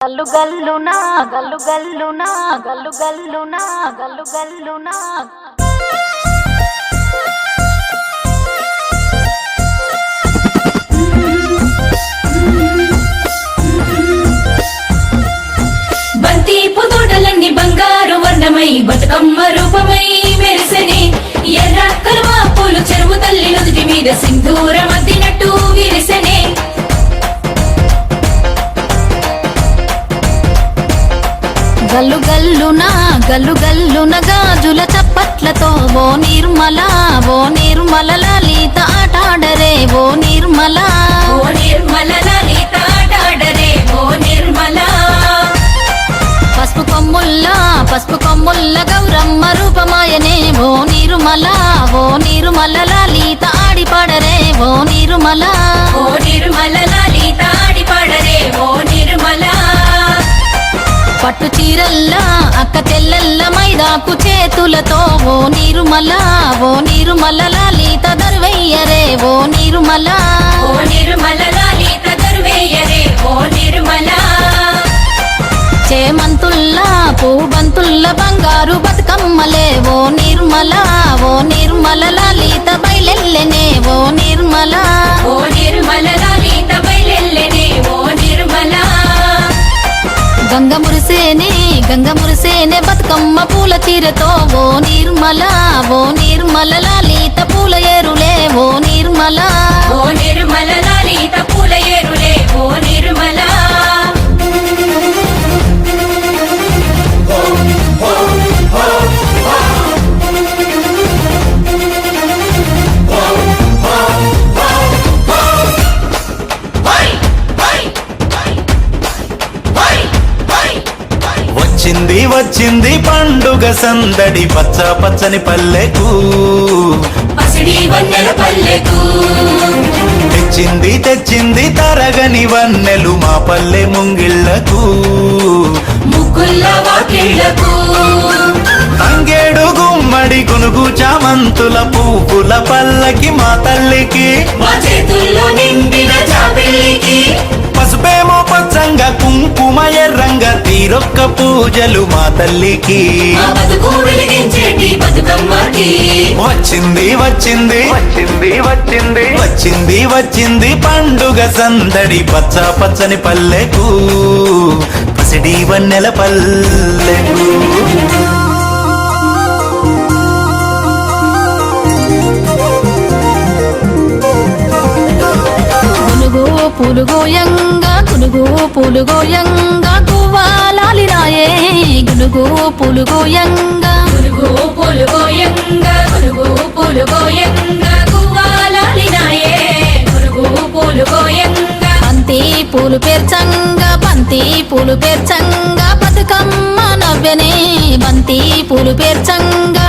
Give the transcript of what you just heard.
గల్లు గల్లునా గల్లు గల్లునా గల్లు గల్లునా గల్లు గల్లునా బంతి పుతోటలన్నీ బంగారు వర్ణమై బతుకమ్మ రూపమై మెరిసెనే ఎర్ర కలువ పూలు చెరువు తల్లి నుదుటి మీద సింధూరం అద్దినట్టు విరిసెనే గల్లు గల్లునా గల్లు గల్లున గాజుల చప్పట్లతో ఓ నిర్మల లలిత ఆటాడరే ఓ నిర్మల లలిత ఆటాడరే ఓ నిర్మల పసుపు కొమ్ముల్ల గౌరమ్మ రూపమాయనే ఓ నిర్మల లలిత ఆడిపాడరే ఓ నిర్మల లలిత ఆడిపాడరే ఓ నిర్మల పట్టు చీరల్లా అక్క తెల్లల్ల మైదాకు చేతులతో ఓ నిర్మల లలిత దర్వయ్యరే ఓ నిర్మల లలిత దర్వేయరే ఓ నిర్మల చేమంతుల్లా పూబంతుల్ల బంగారు బతుకమ్మలే ఓ నిర్మల లలిత బయలెల్లెనే ఓ నిర్మల లలిత బయలెల్లెనే ఓ నిర్మల గంగ మురిసేనే బతుకమ్మ పూల తీరతో ఓ నిర్మల లలిత పూల ఏరులే ఓ నిర్మల లలిత పూల ఏరులే ఓ నిర్మల వచ్చింది పండుగ సందడి పచ్చ పచ్చని పల్లెకు పసిడి వన్నెల పల్లెకు తెచ్చింది తరగని వన్నెలు మా పల్లె ముంగిళ్లకు ముగ్గుల్ల వాకిళ్లకు తంగేడు గుమ్మడి గునుగు చామంతుల పువ్వుల పల్లకి మా తల్లికి మా చేతుల్లో నిండిన జాబిల్లికి పసుపేమో పచ్చంగా కుంకుమ ఎర్రంగా తీరొక్క పూజలు మా తల్లికి మా బతుకు వెలిగించేటి బతుకమ్మకి వచ్చింది పండుగ సందడి పచ్చ పచ్చని పల్లెకు పసిడి వన్నెల పల్లెకు గునుగు పూలుగోయంగా గువ్వాలాలిరాయే గునుగు పూలుగోయంగా గువ్వాలాలినాయే గునుగు పూలుగోయంగా బంతి పూలు పేర్చంగా బతుకమ్మ నవ్వెనే బంతి పూలు పేర్చంగా